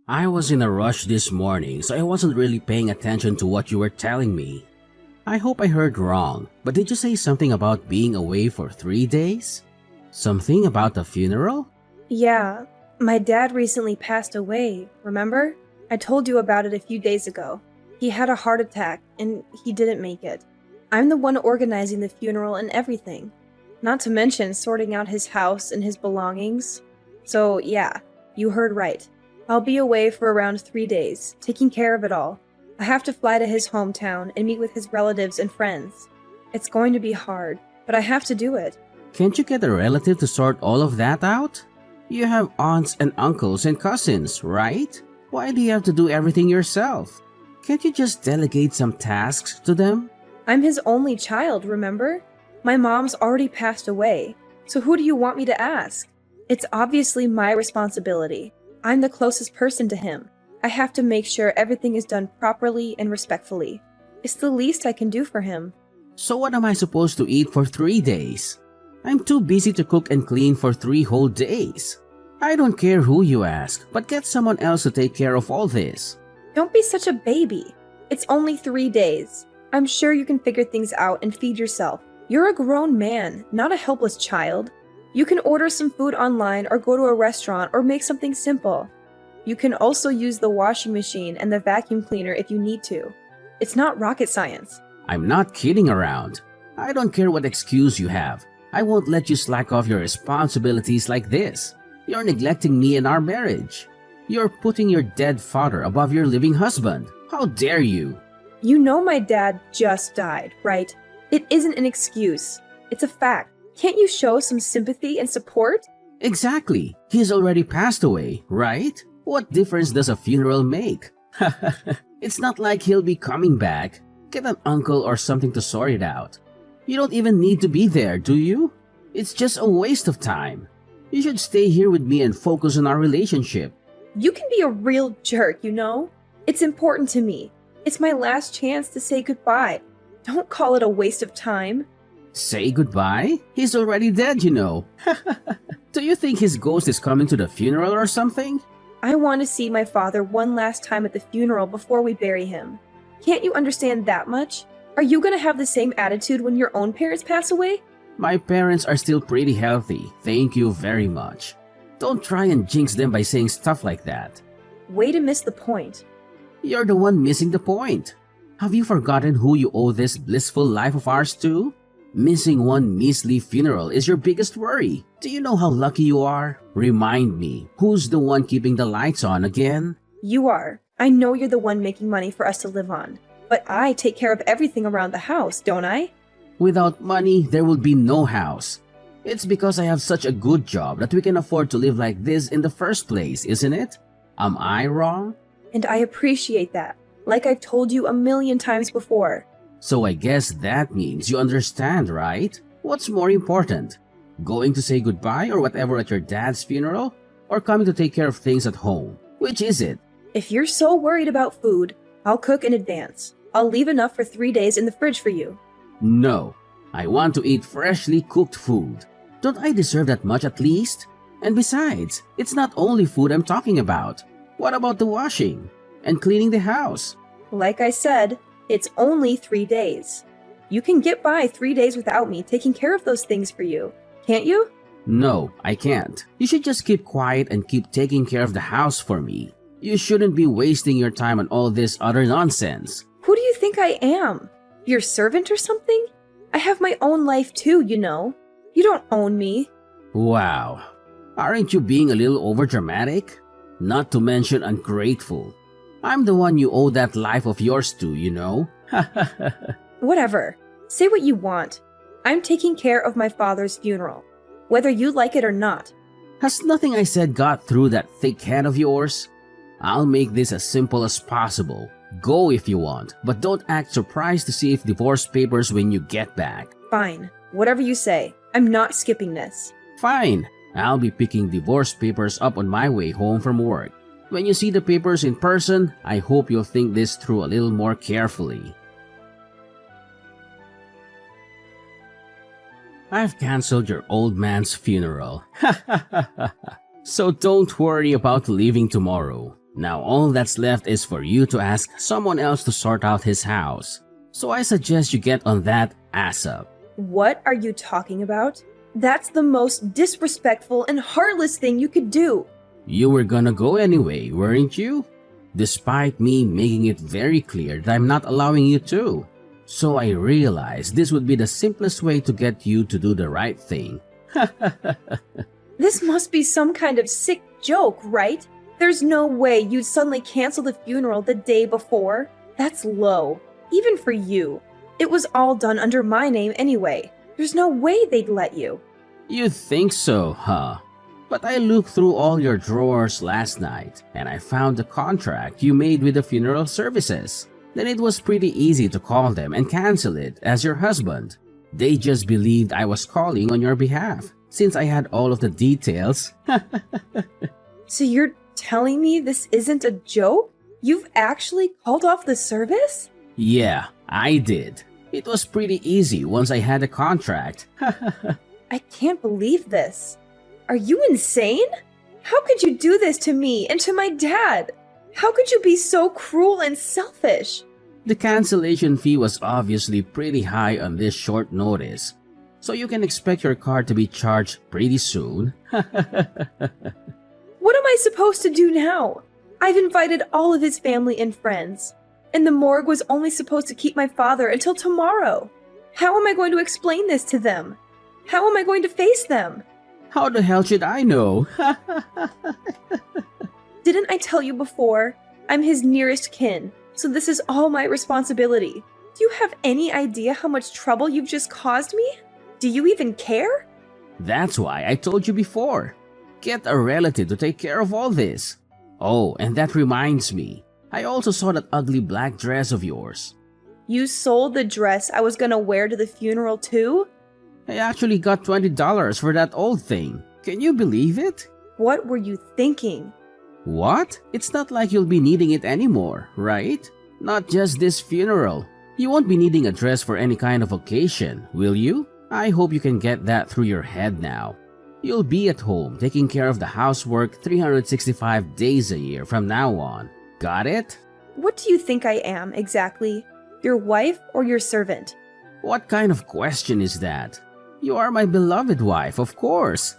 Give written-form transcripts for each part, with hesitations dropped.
I was in a rush this morning, so I wasn't really paying attention to what you were telling me. I hope I heard wrong, but did you say something about being away for 3 days? Something about the funeral? Yeah, my dad recently passed away, remember? I told you about it a few days ago. He had a heart attack, and he didn't make it. I'm the one organizing the funeral and everything. Not to mention sorting out his house and his belongings. So yeah, you heard right. I'll be away for around 3 days, taking care of it all. I have to fly to his hometown and meet with his relatives and friends. It's going to be hard, but I have to do it. Can't you get a relative to sort all of that out? You have aunts and uncles and cousins, right? Why do you have to do everything yourself? Can't you just delegate some tasks to them? I'm his only child, remember? My mom's already passed away, so who do you want me to ask? It's obviously my responsibility. I'm the closest person to him. I have to make sure everything is done properly and respectfully. It's the least I can do for him. So what am I supposed to eat for 3 days? I'm too busy to cook and clean for 3 whole days. I don't care who you ask, but get someone else to take care of all this. Don't be such a baby. It's only 3 days. I'm sure you can figure things out and feed yourself. You're a grown man, not a helpless child. You can order some food online or go to a restaurant or make something simple. You can also use the washing machine and the vacuum cleaner if you need to. It's not rocket science. I'm not kidding around. I don't care what excuse you have. I won't let you slack off your responsibilities like this. You're neglecting me and our marriage. You're putting your dead father above your living husband. How dare you? You know my dad just died, right? It isn't an excuse. It's a fact. Can't you show some sympathy and support? Exactly. He's already passed away, right? What difference does a funeral make? It's not like he'll be coming back. Get an uncle or something to sort it out. You don't even need to be there, do you? It's just a waste of time. You should stay here with me and focus on our relationship. You can be a real jerk, you know? It's important to me. It's my last chance to say goodbye. Don't call it a waste of time. Say goodbye? He's already dead, you know. Do you think his ghost is coming to the funeral or something? I want to see my father one last time at the funeral before we bury him. Can't you understand that much? Are you going to have the same attitude when your own parents pass away? My parents are still pretty healthy, thank you very much. Don't try and jinx them by saying stuff like that. Way to miss the point. You're the one missing the point. Have you forgotten who you owe this blissful life of ours to? Missing one measly funeral is your biggest worry. Do you know how lucky you are? Remind me, who's the one keeping the lights on again? You are. I know you're the one making money for us to live on. But I take care of everything around the house, don't I? Without money, there will be no house. It's because I have such a good job that we can afford to live like this in the first place, isn't it? Am I wrong? And I appreciate that, like I've told you a million times before. So I guess that means you understand, right? What's more important? Going to say goodbye or whatever at your dad's funeral? Or coming to take care of things at home? Which is it? If you're so worried about food, I'll cook in advance. I'll leave enough for 3 days in the fridge for you. No. I want to eat freshly cooked food. Don't I deserve that much at least? And besides, it's not only food I'm talking about. What about the washing? And cleaning the house? Like I said, it's only 3 days. You can get by 3 days without me taking care of those things for you, can't you? No, I can't. You should just keep quiet and keep taking care of the house for me. You shouldn't be wasting your time on all this other nonsense. Who do you think I am? Your servant or something? I have my own life too, you know. You don't own me. Wow. Aren't you being a little overdramatic? Not to mention ungrateful. I'm the one you owe that life of yours to, you know? Whatever. Say what you want. I'm taking care of my father's funeral, whether you like it or not. Has nothing I said got through that thick head of yours? I'll make this as simple as possible. Go if you want, but don't act surprised to see if divorce papers when you get back. Fine. Whatever you say. I'm not skipping this. Fine. I'll be picking divorce papers up on my way home from work. When you see the papers in person, I hope you'll think this through a little more carefully. I've canceled your old man's funeral. So don't worry about leaving tomorrow. Now all that's left is for you to ask someone else to sort out his house. So I suggest you get on that ASAP. What are you talking about? That's the most disrespectful and heartless thing you could do. You were gonna go anyway, weren't you? Despite me making it very clear that I'm not allowing you to. So I realized this would be the simplest way to get you to do the right thing. This must be some kind of sick joke, right? There's no way you'd suddenly cancel the funeral the day before. That's low, even for you. It was all done under my name anyway. There's no way they'd let you. You think so, huh? But I looked through all your drawers last night and I found the contract you made with the funeral services. Then it was pretty easy to call them and cancel it as your husband. They just believed I was calling on your behalf since I had all of the details. So you're telling me this isn't a joke? You've actually called off the service? Yeah, I did. It was pretty easy once I had a contract. I can't believe this. Are you insane? How could you do this to me and to my dad? How could you be so cruel and selfish? The cancellation fee was obviously pretty high on this short notice, so you can expect your car to be charged pretty soon. What am I supposed to do now? I've invited all of his family and friends, and the morgue was only supposed to keep my father until tomorrow. How am I going to explain this to them? How am I going to face them? How the hell should I know? Didn't I tell you before? I'm his nearest kin, so this is all my responsibility. Do you have any idea how much trouble you've just caused me? Do you even care? That's why I told you before. Get a relative to take care of all this. Oh, and that reminds me. I also saw that ugly black dress of yours. You sold the dress I was gonna wear to the funeral too? I actually got $20 for that old thing. Can you believe it? What were you thinking? What? It's not like you'll be needing it anymore, right? Not just this funeral. You won't be needing a dress for any kind of occasion, will you? I hope you can get that through your head now. You'll be at home taking care of the housework 365 days a year from now on. Got it? What do you think I am, exactly? Your wife or your servant? What kind of question is that? You are my beloved wife, of course.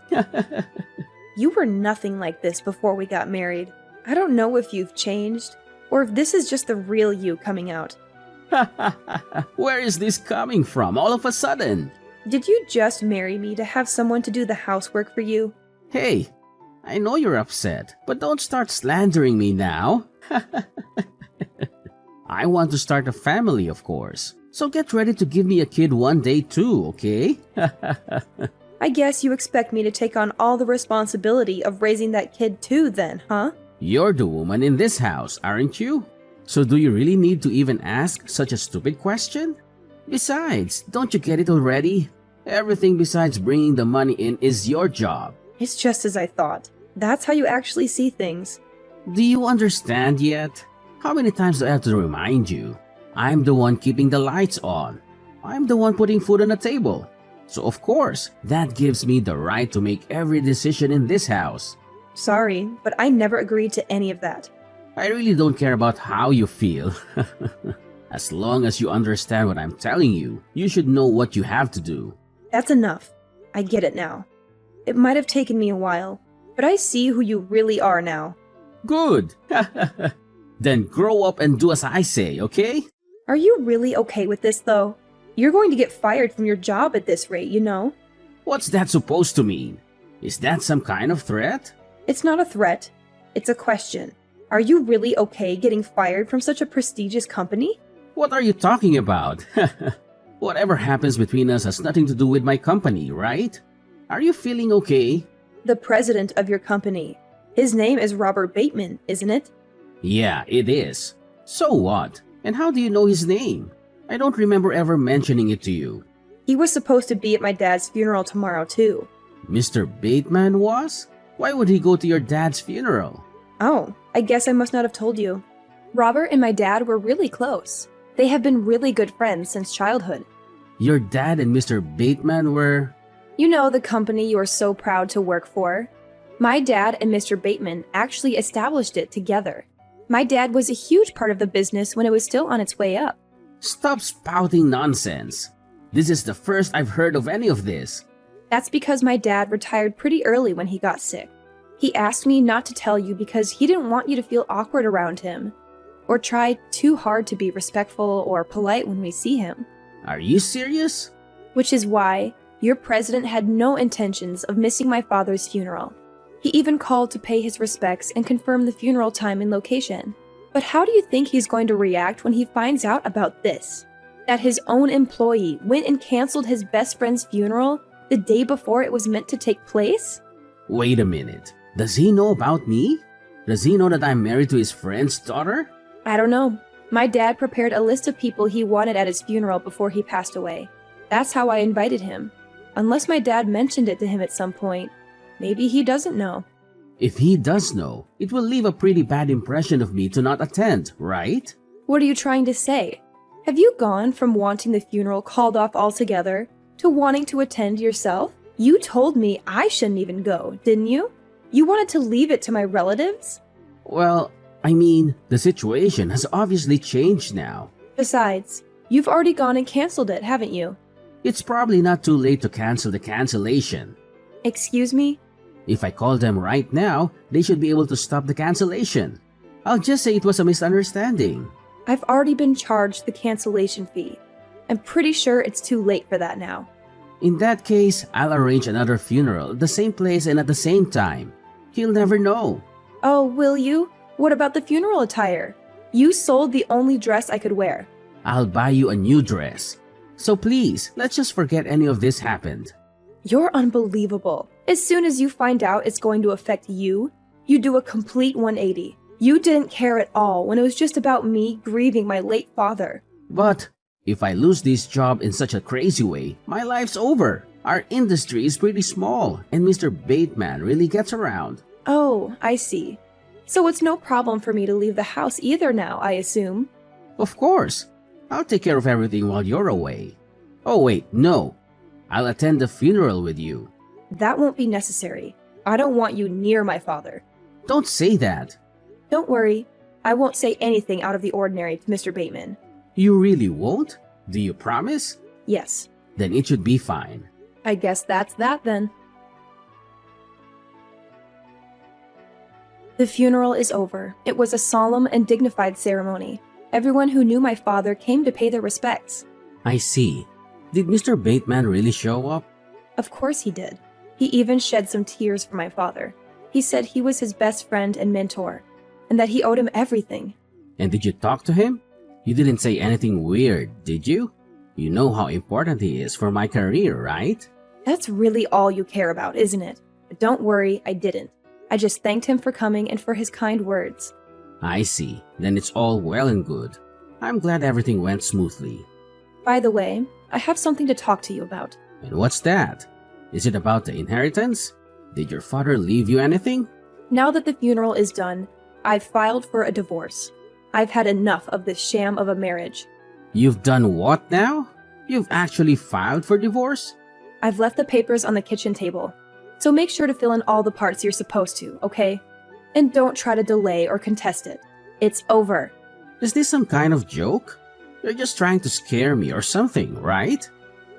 You were nothing like this before we got married. I don't know if you've changed, or if this is just the real you coming out. Where is this coming from all of a sudden? Did you just marry me to have someone to do the housework for you? Hey, I know you're upset, but don't start slandering me now. I want to start a family, of course. So get ready to give me a kid one day too, okay? I guess you expect me to take on all the responsibility of raising that kid too then, huh? You're the woman in this house, aren't you? So do you really need to even ask such a stupid question? Besides, don't you get it already? Everything besides bringing the money in is your job. It's just as I thought. That's how you actually see things. Do you understand yet? How many times do I have to remind you? I'm the one keeping the lights on. I'm the one putting food on the table. So of course, that gives me the right to make every decision in this house. Sorry, but I never agreed to any of that. I really don't care about how you feel. As long as you understand what I'm telling you, you should know what you have to do. That's enough. I get it now. It might have taken me a while, but I see who you really are now. Good. Then grow up and do as I say, okay? Are you really okay with this, though? You're going to get fired from your job at this rate, you know? What's that supposed to mean? Is that some kind of threat? It's not a threat. It's a question. Are you really okay getting fired from such a prestigious company? What are you talking about? Whatever happens between us has nothing to do with my company, right? Are you feeling okay? The president of your company. His name is Robert Bateman, isn't it? Yeah, it is. So what? And how do you know his name? I don't remember ever mentioning it to you. He was supposed to be at my dad's funeral tomorrow, too. Mr. Bateman was? Why would he go to your dad's funeral? Oh, I guess I must not have told you. Robert and my dad were really close. They have been really good friends since childhood. Your dad and Mr. Bateman were... You know the company you are so proud to work for? My dad and Mr. Bateman actually established it together. My dad was a huge part of the business when it was still on its way up. Stop spouting nonsense. This is the first I've heard of any of this. That's because my dad retired pretty early when he got sick. He asked me not to tell you because he didn't want you to feel awkward around him, or try too hard to be respectful or polite when we see him. Are you serious? Which is why your president had no intentions of missing my father's funeral. He even called to pay his respects and confirm the funeral time and location. But how do you think he's going to react when he finds out about this? That his own employee went and canceled his best friend's funeral the day before it was meant to take place? Wait a minute. Does he know about me? Does he know that I'm married to his friend's daughter? I don't know. My dad prepared a list of people he wanted at his funeral before he passed away. That's how I invited him. Unless my dad mentioned it to him at some point. Maybe he doesn't know. If he does know, it will leave a pretty bad impression of me to not attend, right? What are you trying to say? Have you gone from wanting the funeral called off altogether to wanting to attend yourself? You told me I shouldn't even go, didn't you? You wanted to leave it to my relatives? Well, I mean, the situation has obviously changed now. Besides, you've already gone and canceled it, haven't you? It's probably not too late to cancel the cancellation. Excuse me? If I call them right now, they should be able to stop the cancellation. I'll just say it was a misunderstanding. I've already been charged the cancellation fee. I'm pretty sure it's too late for that now. In that case, I'll arrange another funeral at the same place and at the same time. He'll never know. Oh, will you? What about the funeral attire? You sold the only dress I could wear. I'll buy you a new dress. So please, let's just forget any of this happened. You're unbelievable. As soon as you find out it's going to affect you, you do a complete 180. You didn't care at all when it was just about me grieving my late father. But if I lose this job in such a crazy way, my life's over. Our industry is pretty small, and Mr. Bateman really gets around. Oh, I see. So it's no problem for me to leave the house either now, I assume. Of course. I'll take care of everything while you're away. Oh wait, no. I'll attend the funeral with you. That won't be necessary. I don't want you near my father. Don't say that. Don't worry. I won't say anything out of the ordinary to Mr. Bateman. You really won't? Do you promise? Yes. Then it should be fine. I guess that's that then. The funeral is over. It was a solemn and dignified ceremony. Everyone who knew my father came to pay their respects. I see. Did Mr. Bateman really show up? Of course he did. He even shed some tears for my father. He said he was his best friend and mentor, and that he owed him everything. And did you talk to him? You didn't say anything weird, did you? You know how important he is for my career, right? That's really all you care about, isn't it? But don't worry, I didn't. I just thanked him for coming and for his kind words. I see. Then it's all well and good. I'm glad everything went smoothly. By the way, I have something to talk to you about. And what's that? Is it about the inheritance? Did your father leave you anything? Now that the funeral is done, I've filed for a divorce. I've had enough of this sham of a marriage. You've done what now? You've actually filed for divorce? I've left the papers on the kitchen table. So make sure to fill in all the parts you're supposed to, okay? And don't try to delay or contest it. It's over. Is this some kind of joke? You're just trying to scare me or something, right?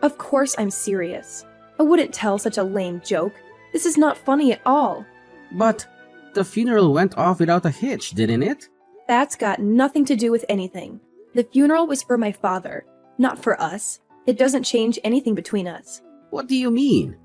Of course I'm serious. I wouldn't tell such a lame joke. This is not funny at all. But the funeral went off without a hitch, didn't it? That's got nothing to do with anything. The funeral was for my father, not for us. It doesn't change anything between us. What do you mean?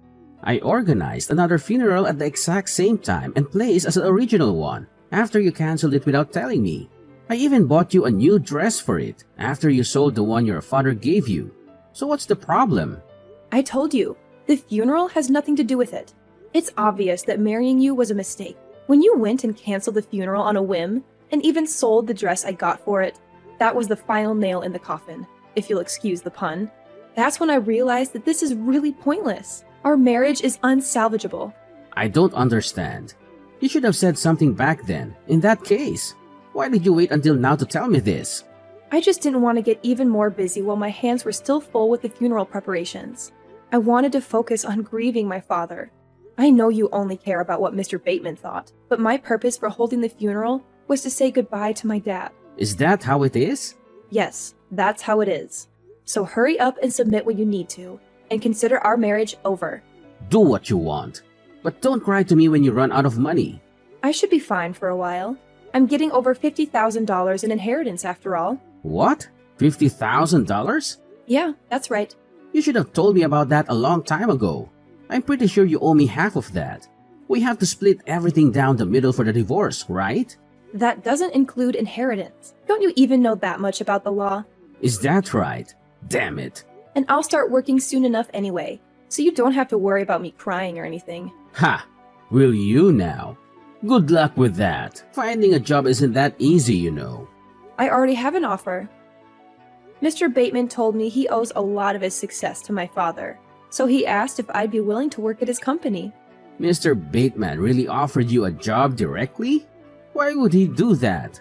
I organized another funeral at the exact same time and place as the original one, after you canceled it without telling me. I even bought you a new dress for it, after you sold the one your father gave you. So what's the problem? I told you, the funeral has nothing to do with it. It's obvious that marrying you was a mistake. When you went and canceled the funeral on a whim, and even sold the dress I got for it, that was the final nail in the coffin, if you'll excuse the pun. That's when I realized that this is really pointless. Our marriage is unsalvageable. I don't understand. You should have said something back then, in that case. Why did you wait until now to tell me this? I just didn't want to get even more busy while my hands were still full with the funeral preparations. I wanted to focus on grieving my father. I know you only care about what Mr. Bateman thought, but my purpose for holding the funeral was to say goodbye to my dad. Is that how it is? Yes, that's how it is. So hurry up and submit what you need to, and consider our marriage over. Do what you want. But don't cry to me when you run out of money. I should be fine for a while. I'm getting over $50,000 in inheritance after all. What? $50,000? Yeah, that's right. You should have told me about that a long time ago. I'm pretty sure you owe me half of that. We have to split everything down the middle for the divorce, right? That doesn't include inheritance. Don't you even know that much about the law? Is that right? Damn it. And I'll start working soon enough anyway, so you don't have to worry about me crying or anything. Ha! Will you now? Good luck with that. Finding a job isn't that easy, you know. I already have an offer. Mr. Bateman told me he owes a lot of his success to my father, so he asked if I'd be willing to work at his company. Mr. Bateman really offered you a job directly? Why would he do that?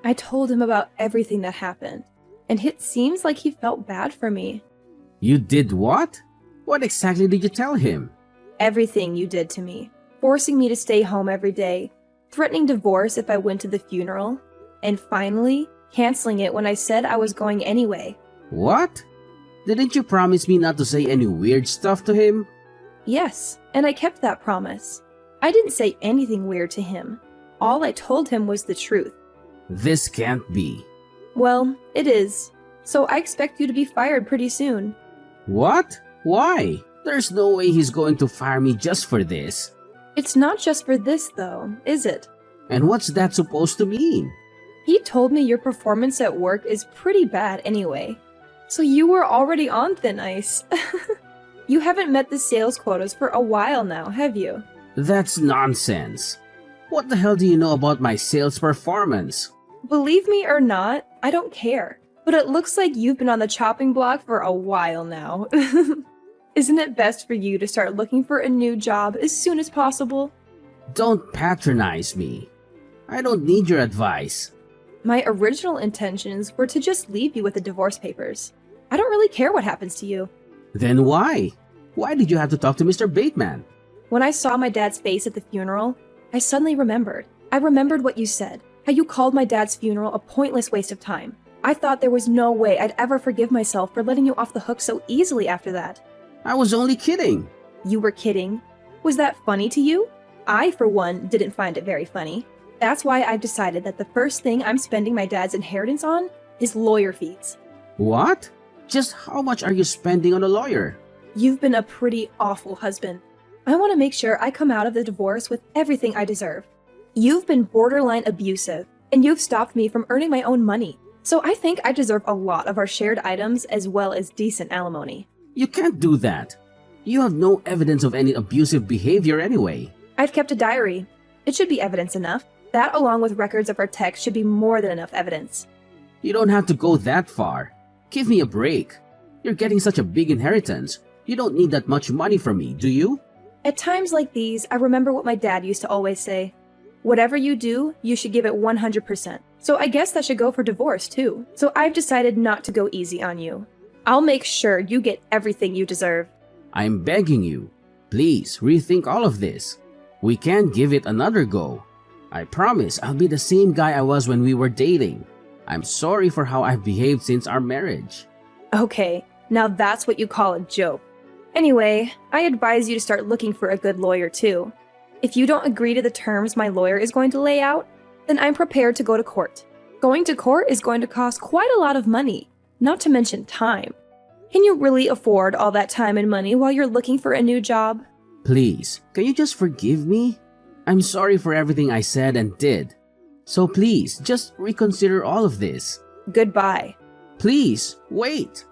I told him about everything that happened, and it seems like he felt bad for me. You did what? What exactly did you tell him? Everything you did to me, forcing me to stay home every day, threatening divorce if I went to the funeral, and finally, canceling it when I said I was going anyway. What? Didn't you promise me not to say any weird stuff to him? Yes, and I kept that promise. I didn't say anything weird to him. All I told him was the truth. This can't be. Well, it is. So I expect you to be fired pretty soon. What? Why? There's no way he's going to fire me just for this. It's not just for this, though, is it? And what's that supposed to mean? He told me your performance at work is pretty bad anyway. So you were already on thin ice. You haven't met the sales quotas for a while now, have you? That's nonsense. What the hell do you know about my sales performance? Believe me or not, I don't care. But it looks like you've been on the chopping block for a while now. Isn't it best for you to start looking for a new job as soon as possible? Don't patronize me. I don't need your advice. My original intentions were to just leave you with the divorce papers. I don't really care what happens to you. Then why? Why did you have to talk to Mr. Bateman? When I saw my dad's face at the funeral, I suddenly remembered. I remembered what you said, how you called my dad's funeral a pointless waste of time. I thought there was no way I'd ever forgive myself for letting you off the hook so easily after that. I was only kidding. You were kidding? Was that funny to you? I, for one, didn't find it very funny. That's why I've decided that the first thing I'm spending my dad's inheritance on is lawyer fees. What? Just how much are you spending on a lawyer? You've been a pretty awful husband. I want to make sure I come out of the divorce with everything I deserve. You've been borderline abusive, and you've stopped me from earning my own money. So I think I deserve a lot of our shared items as well as decent alimony. You can't do that. You have no evidence of any abusive behavior anyway. I've kept a diary. It should be evidence enough. That, along with records of our texts, should be more than enough evidence. You don't have to go that far. Give me a break. You're getting such a big inheritance. You don't need that much money from me, do you? At times like these, I remember what my dad used to always say. Whatever you do, you should give it 100%. So I guess that should go for divorce, too. So I've decided not to go easy on you. I'll make sure you get everything you deserve. I'm begging you. Please rethink all of this. We can give it another go. I promise I'll be the same guy I was when we were dating. I'm sorry for how I've behaved since our marriage. Okay, now that's what you call a joke. Anyway, I advise you to start looking for a good lawyer too. If you don't agree to the terms my lawyer is going to lay out, then I'm prepared to go to court. Going to court is going to cost quite a lot of money, not to mention time. Can you really afford all that time and money while you're looking for a new job? Please, can you just forgive me? I'm sorry for everything I said and did. So please, just reconsider all of this. Goodbye. Please, wait.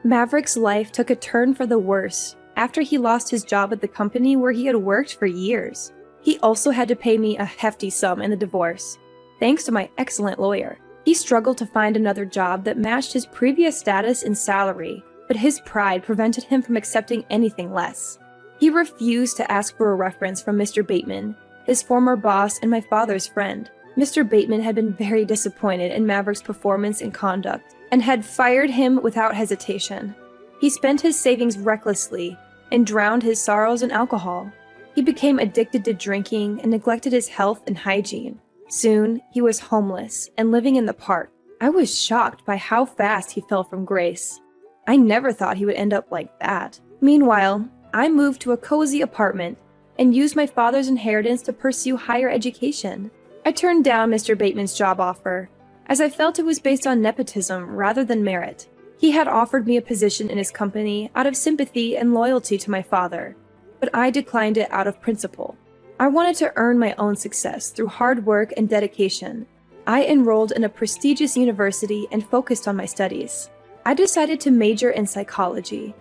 Maverick's life took a turn for the worse after he lost his job at the company where he had worked for years. He also had to pay me a hefty sum in the divorce. Thanks to my excellent lawyer, he struggled to find another job that matched his previous status and salary, but his pride prevented him from accepting anything less. He refused to ask for a reference from Mr. Bateman, his former boss and my father's friend. Mr. Bateman had been very disappointed in Maverick's performance and conduct, and had fired him without hesitation. He spent his savings recklessly and drowned his sorrows in alcohol. He became addicted to drinking and neglected his health and hygiene. Soon, he was homeless and living in the park. I was shocked by how fast he fell from grace. I never thought he would end up like that. Meanwhile, I moved to a cozy apartment and used my father's inheritance to pursue higher education. I turned down Mr. Bateman's job offer, as I felt it was based on nepotism rather than merit. He had offered me a position in his company out of sympathy and loyalty to my father, but I declined it out of principle. I wanted to earn my own success through hard work and dedication. I enrolled in a prestigious university and focused on my studies. I decided to major in psychology,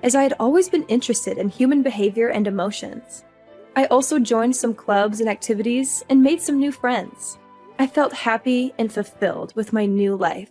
as I had always been interested in human behavior and emotions. I also joined some clubs and activities and made some new friends. I felt happy and fulfilled with my new life.